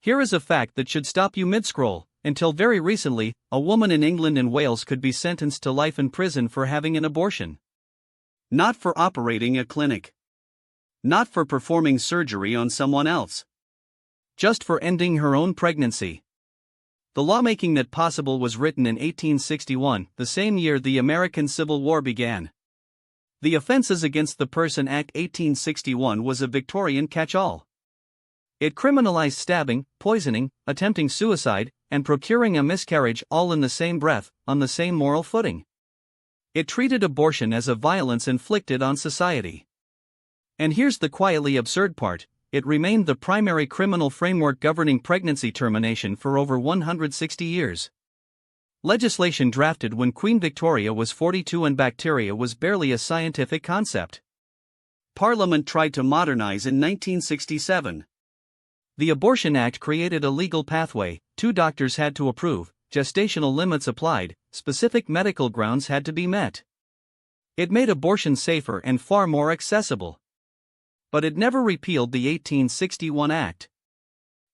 Here is a fact that should stop you mid-scroll. Until very recently, a woman in England and Wales could be sentenced to life in prison for having an abortion. Not for operating a clinic. Not for performing surgery on someone else. Just for ending her own pregnancy. The lawmaking that possible was written in 1861, the same year the American Civil War began. The Offences Against the Person Act 1861 was a Victorian catch-all. It criminalized stabbing, poisoning, attempting suicide, and procuring a miscarriage all in the same breath, on the same moral footing. It treated abortion as a violence inflicted on society. And here's the quietly absurd part, it remained the primary criminal framework governing pregnancy termination for over 160 years. Legislation drafted when Queen Victoria was 42 and bacteria was barely a scientific concept. Parliament tried to modernize in 1967. The Abortion Act created a legal pathway, 2 doctors had to approve, gestational limits applied, specific medical grounds had to be met. It made abortion safer and far more accessible. But it never repealed the 1861 Act.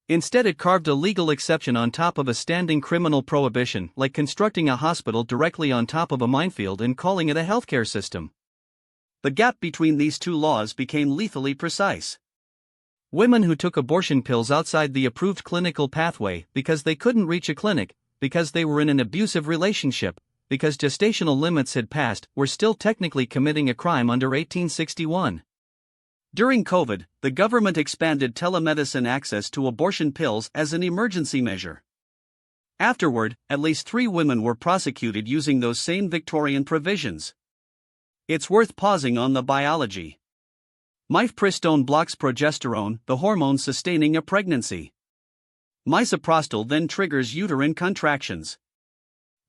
Instead, it carved a legal exception on top of a standing criminal prohibition, like constructing a hospital directly on top of a minefield and calling it a healthcare system. The gap between these two laws became lethally precise. Women who took abortion pills outside the approved clinical pathway because they couldn't reach a clinic, because they were in an abusive relationship, because gestational limits had passed, were still technically committing a crime under 1861. During COVID, the government expanded telemedicine access to abortion pills as an emergency measure. Afterward, at least 3 women were prosecuted using those same Victorian provisions. It's worth pausing on the biology. Mifepristone blocks progesterone, the hormone sustaining a pregnancy. Misoprostol then triggers uterine contractions.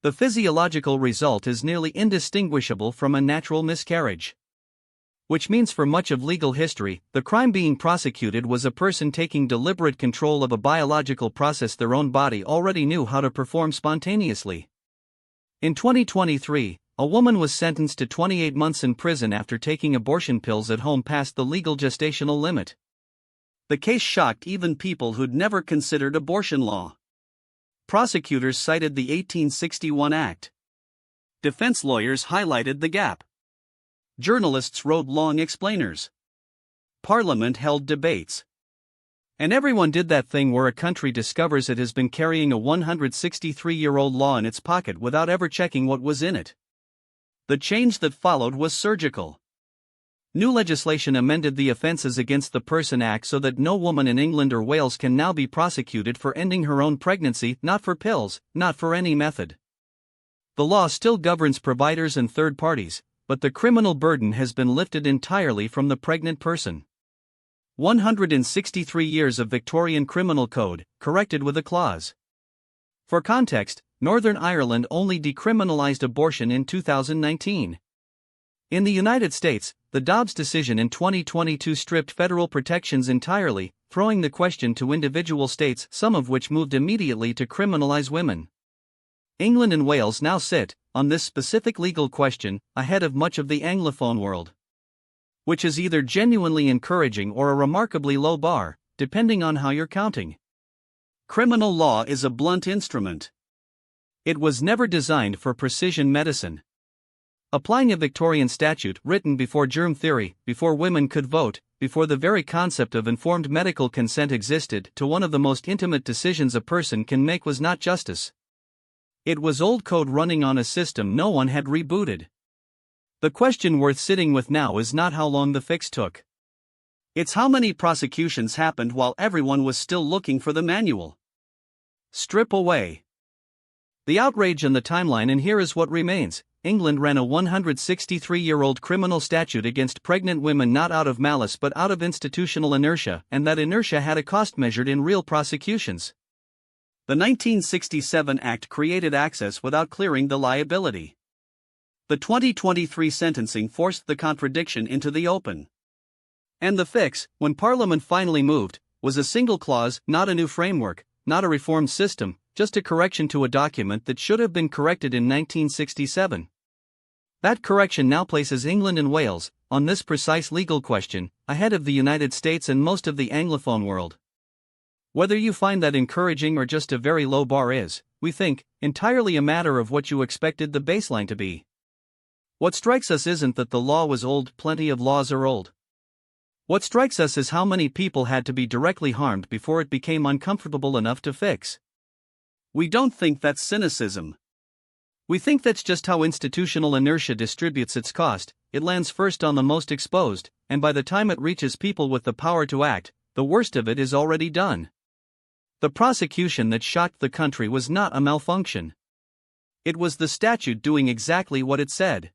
The physiological result is nearly indistinguishable from a natural miscarriage. Which means for much of legal history, the crime being prosecuted was a person taking deliberate control of a biological process their own body already knew how to perform spontaneously. In 2023, a woman was sentenced to 28 months in prison after taking abortion pills at home past the legal gestational limit. The case shocked even people who'd never considered abortion law. Prosecutors cited the 1861 Act. Defense lawyers highlighted the gap. Journalists wrote long explainers. Parliament held debates. And everyone did that thing where a country discovers it has been carrying a 163-year-old law in its pocket without ever checking what was in it. The change that followed was surgical. New legislation amended the Offences Against the Person Act so that no woman in England or Wales can now be prosecuted for ending her own pregnancy, not for pills, not for any method. The law still governs providers and third parties, but the criminal burden has been lifted entirely from the pregnant person. 163 years of Victorian criminal code, corrected with a clause. For context, Northern Ireland only decriminalized abortion in 2019. In the United States, the Dobbs decision in 2022 stripped federal protections entirely, throwing the question to individual states, some of which moved immediately to criminalize women. England and Wales now sit, on this specific legal question, ahead of much of the Anglophone world. Which is either genuinely encouraging or a remarkably low bar, depending on how you're counting. Criminal law is a blunt instrument. It was never designed for precision medicine. Applying a Victorian statute written before germ theory, before women could vote, before the very concept of informed medical consent existed, to one of the most intimate decisions a person can make was not justice. It was old code running on a system no one had rebooted. The question worth sitting with now is not how long the fix took. It's how many prosecutions happened while everyone was still looking for the manual. Strip away the outrage and the timeline, and here is what remains. England ran a 163-year-old criminal statute against pregnant women not out of malice but out of institutional inertia, and that inertia had a cost measured in real prosecutions. The 1967 Act created access without clearing the liability. The 2023 sentencing forced the contradiction into the open. And the fix, when Parliament finally moved, was a single clause, not a new framework, not a reformed system, just a correction to a document that should have been corrected in 1967. That correction now places England and Wales, on this precise legal question, ahead of the United States and most of the Anglophone world. Whether you find that encouraging or just a very low bar is, we think, entirely a matter of what you expected the baseline to be. What strikes us isn't that the law was old, plenty of laws are old. What strikes us is how many people had to be directly harmed before it became uncomfortable enough to fix. We don't think that's cynicism. We think that's just how institutional inertia distributes its cost. It lands first on the most exposed, and by the time it reaches people with the power to act, the worst of it is already done. The prosecution that shocked the country was not a malfunction. It was the statute doing exactly what it said.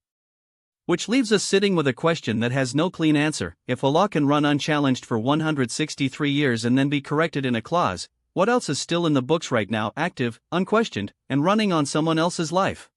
Which leaves us sitting with a question that has no clean answer. If a law can run unchallenged for 163 years and then be corrected in a clause, what else is still in the books right now, active, unquestioned, and running on someone else's life?